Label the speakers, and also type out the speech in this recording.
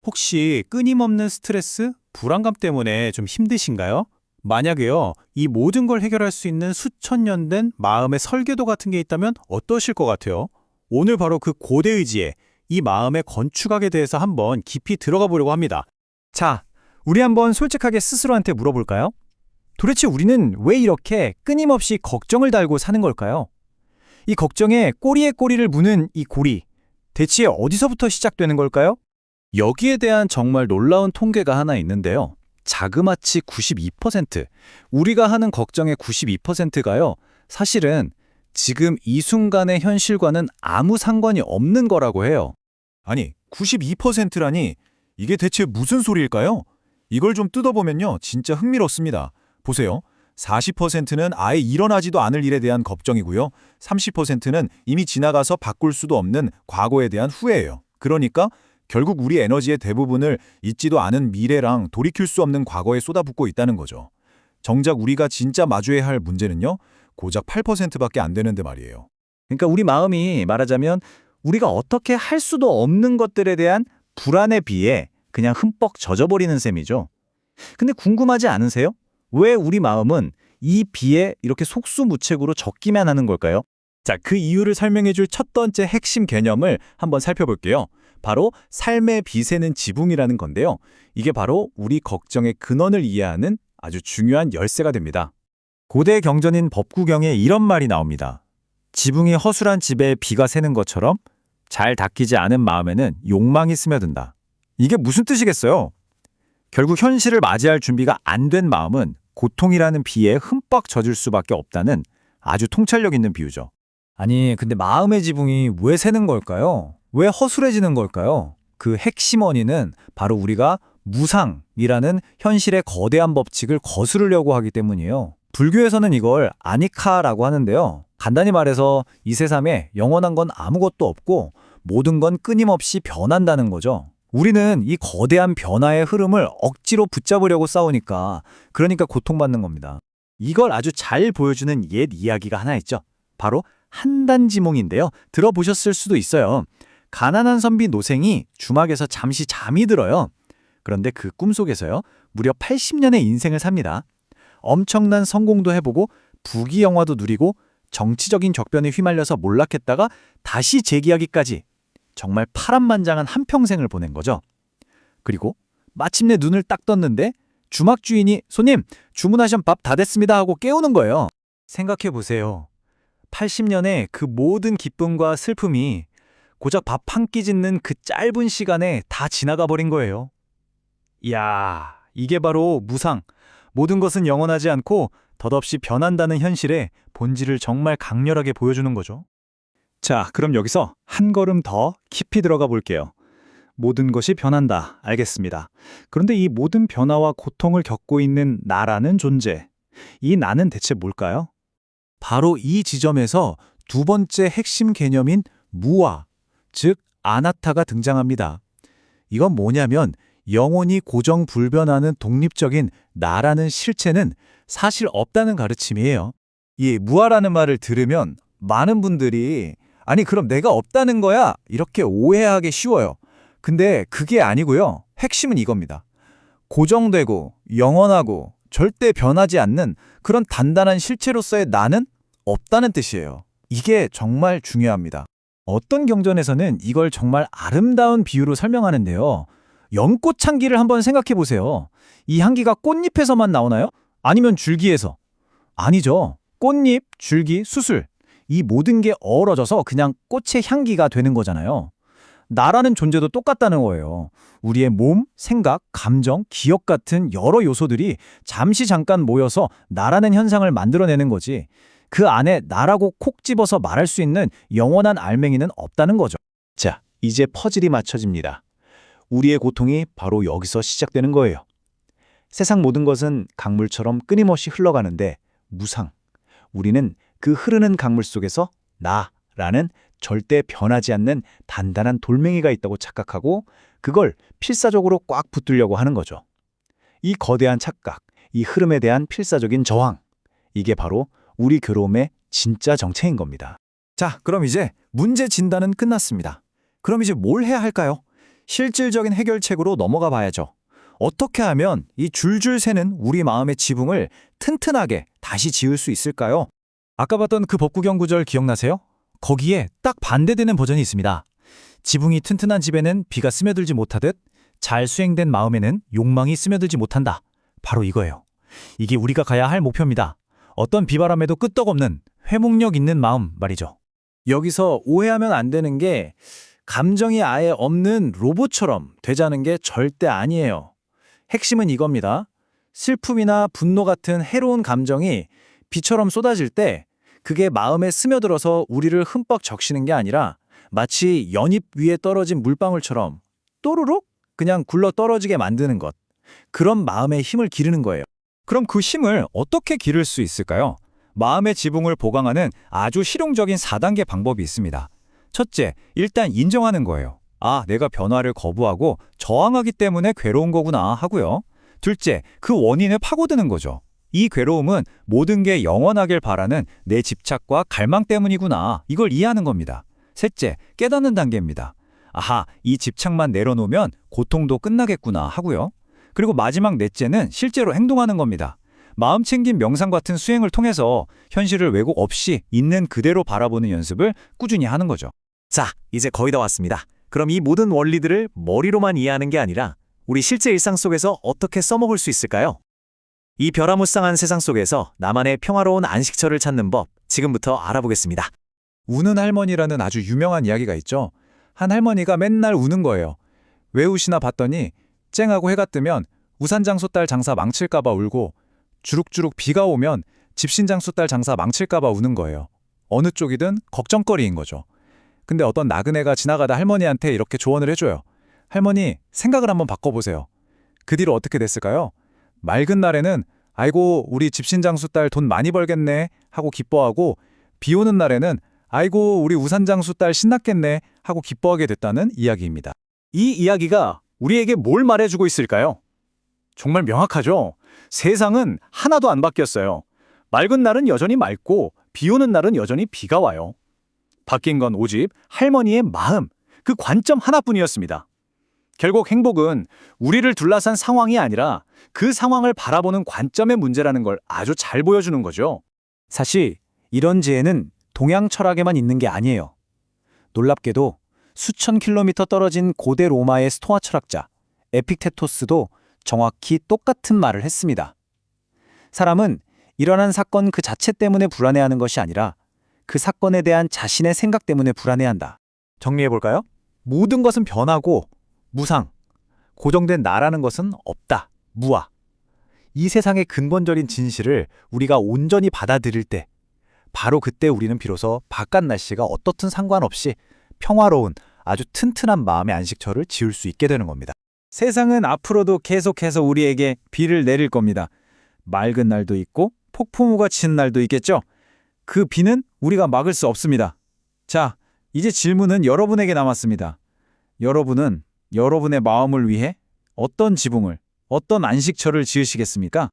Speaker 1: 혹시 끊임없는 스트레스, 불안감 때문에 좀 힘드신가요? 만약에요, 이 모든 걸 해결할 수 있는 수천 년 된 마음의 설계도 같은 게 있다면 어떠실 것 같아요? 오늘 바로 그 고대 의지에 이 마음의 건축학에 대해서 한번 깊이 들어가 보려고 합니다.
Speaker 2: 자, 우리 한번 솔직하게 스스로한테 물어볼까요? 도대체 우리는 왜 이렇게 끊임없이 걱정을 달고 사는 걸까요? 이 걱정에 꼬리에 꼬리를 무는 이 고리, 대체 어디서부터 시작되는 걸까요?
Speaker 1: 여기에 대한 정말 놀라운 통계가 하나 있는데요. 자그마치 92%, 우리가 하는 걱정의 92%가요. 사실은 지금 이 순간의 현실과는 아무 상관이 없는 거라고 해요.
Speaker 3: 아니, 92%라니 이게 대체 무슨 소리일까요? 이걸 좀 뜯어보면요, 진짜 흥미롭습니다. 보세요. 40%는 아예 일어나지도 않을 일에 대한 걱정이고요. 30%는 이미 지나가서 바꿀 수도 없는 과거에 대한 후회예요. 그러니까 결국 우리 에너지의 대부분을 잊지도 않은 미래랑 돌이킬 수 없는 과거에 쏟아붓고 있다는 거죠. 정작 우리가 진짜 마주해야 할 문제는요, 고작 8%밖에 안 되는데 말이에요.
Speaker 2: 그러니까 우리 마음이 말하자면 우리가 어떻게 할 수도 없는 것들에 대한 불안에 비해 그냥 흠뻑 젖어버리는 셈이죠. 근데 궁금하지 않으세요? 왜 우리 마음은 이 비에 이렇게 속수무책으로 적기만 하는 걸까요?
Speaker 1: 자, 그 이유를 설명해 줄 첫 번째 핵심 개념을 한번 살펴볼게요. 바로 삶의 비세는 지붕이라는 건데요. 이게 바로 우리 걱정의 근원을 이해하는 아주 중요한 열쇠가 됩니다.
Speaker 2: 고대 경전인 법구경에 이런 말이 나옵니다. 지붕이 허술한 집에 비가 새는 것처럼 잘 닦이지 않은 마음에는 욕망이 스며든다. 이게 무슨 뜻이겠어요? 결국 현실을 맞이할 준비가 안 된 마음은 고통이라는 비에 흠뻑 젖을 수밖에 없다는 아주 통찰력 있는 비유죠. 아니, 근데 마음의 지붕이 왜 새는 걸까요? 왜 허술해지는 걸까요? 그 핵심 원인은 바로 우리가 무상이라는 현실의 거대한 법칙을 거스르려고 하기 때문이에요. 불교에서는 이걸 아니카라고 하는데요. 간단히 말해서 이 세상에 영원한 건 아무것도 없고 모든 건 끊임없이 변한다는 거죠. 우리는 이 거대한 변화의 흐름을 억지로 붙잡으려고 싸우니까 그러니까 고통받는 겁니다. 이걸 아주 잘 보여주는 옛 이야기가 하나 있죠. 바로 한단지몽인데요. 들어보셨을 수도 있어요. 가난한 선비 노생이 주막에서 잠시 잠이 들어요. 그런데 그 꿈속에서요, 무려 80년의 인생을 삽니다. 엄청난 성공도 해보고 부귀영화도 누리고 정치적인 격변에 휘말려서 몰락했다가 다시 재기하기까지 정말 파란만장한 한평생을 보낸 거죠. 그리고 마침내 눈을 딱 떴는데 주막 주인이 손님, 주문하신 밥 다 됐습니다 하고 깨우는 거예요. 생각해 보세요. 80년의 그 모든 기쁨과 슬픔이 고작 밥 한 끼 짓는 그 짧은 시간에 다 지나가 버린 거예요. 이야, 이게 바로 무상. 모든 것은 영원하지 않고 덧없이 변한다는 현실의 본질을 정말 강렬하게 보여주는 거죠. 자, 그럼 여기서 한 걸음 더 깊이 들어가 볼게요. 모든 것이 변한다. 알겠습니다. 그런데 이 모든 변화와 고통을 겪고 있는 나라는 존재. 이 나는 대체 뭘까요? 바로 이 지점에서 두 번째 핵심 개념인 무아, 즉 아나타가 등장합니다. 이건 뭐냐면 영원히 고정불변하는 독립적인 나라는 실체는 사실 없다는 가르침이에요. 이 무아라는 말을 들으면 많은 분들이 아니 그럼 내가 없다는 거야? 이렇게 오해하기 쉬워요. 근데 그게 아니고요. 핵심은 이겁니다. 고정되고 영원하고 절대 변하지 않는 그런 단단한 실체로서의 나는 없다는 뜻이에요. 이게 정말 중요합니다. 어떤 경전에서는 이걸 정말 아름다운 비유로 설명하는데요. 연꽃 향기를 한번 생각해 보세요. 이 향기가 꽃잎에서만 나오나요? 아니면 줄기에서? 아니죠. 꽃잎, 줄기, 수술. 이 모든 게 어우러져서 그냥 꽃의 향기가 되는 거잖아요. 나라는 존재도 똑같다는 거예요. 우리의 몸, 생각, 감정, 기억 같은 여러 요소들이 잠깐 모여서 나라는 현상을 만들어내는 거지. 그 안에 나라고 콕 집어서 말할 수 있는 영원한 알맹이는 없다는 거죠. 자, 이제 퍼즐이 맞춰집니다. 우리의 고통이 바로 여기서 시작되는 거예요. 세상 모든 것은 강물처럼 끊임없이 흘러가는데 무상. 우리는 그 흐르는 강물 속에서 나라는 절대 변하지 않는 단단한 돌멩이가 있다고 착각하고 그걸 필사적으로 꽉 붙들려고 하는 거죠. 이 거대한 착각, 이 흐름에 대한 필사적인 저항, 이게 바로 우리 괴로움의 진짜 정체인 겁니다. 자, 그럼 이제 문제 진단은 끝났습니다. 그럼 이제 뭘 해야 할까요? 실질적인 해결책으로 넘어가 봐야죠. 어떻게 하면 이 줄줄 새는 우리 마음의 지붕을 튼튼하게 다시 지을 수 있을까요? 아까 봤던 그 법구경 구절 기억나세요? 거기에 딱 반대되는 버전이 있습니다. 지붕이 튼튼한 집에는 비가 스며들지 못하듯 잘 수행된 마음에는 욕망이 스며들지 못한다. 바로 이거예요. 이게 우리가 가야 할 목표입니다. 어떤 비바람에도 끄떡없는 회복력 있는 마음 말이죠. 여기서 오해하면 안 되는 게 감정이 아예 없는 로봇처럼 되자는 게 절대 아니에요. 핵심은 이겁니다. 슬픔이나 분노 같은 해로운 감정이 비처럼 쏟아질 때 그게 마음에 스며들어서 우리를 흠뻑 적시는 게 아니라 마치 연잎 위에 떨어진 물방울처럼 또르륵 그냥 굴러 떨어지게 만드는 것. 그런 마음의 힘을 기르는 거예요. 그럼 그 힘을 어떻게 기를 수 있을까요? 마음의 지붕을 보강하는 아주 실용적인 4단계 방법이 있습니다. 첫째, 일단 인정하는 거예요. 아, 내가 변화를 거부하고 저항하기 때문에 괴로운 거구나 하고요. 둘째, 그 원인을 파고드는 거죠. 이 괴로움은 모든 게 영원하길 바라는 내 집착과 갈망 때문이구나. 이걸 이해하는 겁니다. 셋째, 깨닫는 단계입니다. 아하, 이 집착만 내려놓으면 고통도 끝나겠구나 하고요. 그리고 마지막 넷째는 실제로 행동하는 겁니다. 마음 챙김 명상 같은 수행을 통해서 현실을 왜곡 없이 있는 그대로 바라보는 연습을 꾸준히 하는 거죠.
Speaker 4: 자, 이제 거의 다 왔습니다. 그럼 이 모든 원리들을 머리로만 이해하는 게 아니라 우리 실제 일상 속에서 어떻게 써먹을 수 있을까요? 이 변화무쌍한 세상 속에서 나만의 평화로운 안식처를 찾는 법, 지금부터 알아보겠습니다.
Speaker 2: 우는 할머니라는 아주 유명한 이야기가 있죠. 한 할머니가 맨날 우는 거예요. 왜 우시나 봤더니 쨍하고 해가 뜨면 우산장수딸 장사 망칠까 봐 울고 주룩주룩 비가 오면 집신장수딸 장사 망칠까 봐 우는 거예요. 어느 쪽이든 걱정거리인 거죠. 근데 어떤 나그네가 지나가다 할머니한테 이렇게 조언을 해줘요. 할머니, 생각을 한번 바꿔보세요. 그 뒤로 어떻게 됐을까요? 맑은 날에는 아이고 우리 집신장수딸 돈 많이 벌겠네 하고 기뻐하고 비 오는 날에는 아이고 우리 우산장수딸 신났겠네 하고 기뻐하게 됐다는 이야기입니다.
Speaker 1: 이 이야기가 우리에게 뭘 말해주고 있을까요? 정말 명확하죠? 세상은 하나도 안 바뀌었어요. 맑은 날은 여전히 맑고 비 오는 날은 여전히 비가 와요. 바뀐 건 오직 할머니의 마음, 그 관점 하나뿐이었습니다. 결국 행복은 우리를 둘러싼 상황이 아니라 그 상황을 바라보는 관점의 문제라는 걸 아주 잘 보여주는 거죠.
Speaker 2: 사실 이런 지혜는 동양 철학에만 있는 게 아니에요. 놀랍게도 수천 킬로미터 떨어진 고대 로마의 스토아 철학자 에픽테토스도 정확히 똑같은 말을 했습니다. 사람은 일어난 사건 그 자체 때문에 불안해하는 것이 아니라 그 사건에 대한 자신의 생각 때문에 불안해한다. 정리해볼까요? 모든 것은 변하고 무상, 고정된 나라는 것은 없다, 무아. 이 세상의 근본적인 진실을 우리가 온전히 받아들일 때 바로 그때 우리는 비로소 바깥 날씨가 어떻든 상관없이 평화로운 아주 튼튼한 마음의 안식처를 지을 수 있게 되는 겁니다. 세상은 앞으로도 계속해서 우리에게 비를 내릴 겁니다. 맑은 날도 있고 폭풍우가 치는 날도 있겠죠. 그 비는 우리가 막을 수 없습니다. 자, 이제 질문은 여러분에게 남았습니다. 여러분은 여러분의 마음을 위해 어떤 지붕을, 어떤 안식처를 지으시겠습니까?